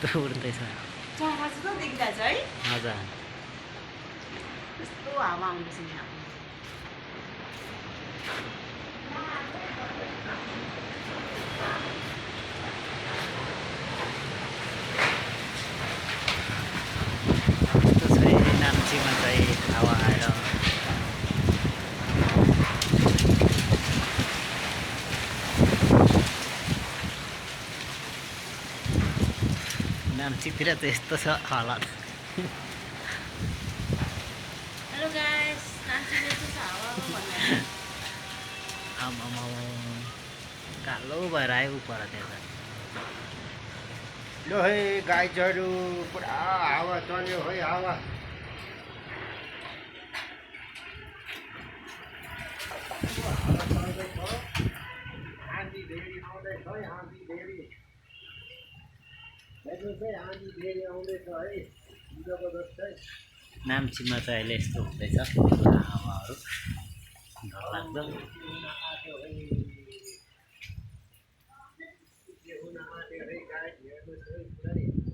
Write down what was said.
कस्तो उड्दैछ चरा जस्तो देखिरहेछ है हजुर कस्तो हावा आउँदैछ यहाँ त्यस्तो छ नाम्चीमा चाहिँ हावा आएर नाम्चीतिर त यस्तो छ हालत हेलो गाइस नाम्चीमा यस्तो छ हावा भन्नु आमामा कालो भएर आयो पर त्यहाँ लो है गाइजहरू पुरा हावा चल्यो है हावा आँधी धेरै आउँदैछ है आँधी धेरै हेर्नुहोस् है आँधी धेरै आउँदैछ है हिजोको जस्तै नाम्चीमा चाहिँ अहिले यस्तो हुँदैछ हावाहरू डरलाग्दो हुन आँट्यो है के हुन आँट्यो है गाइज हेर्नुहोस् है पुरै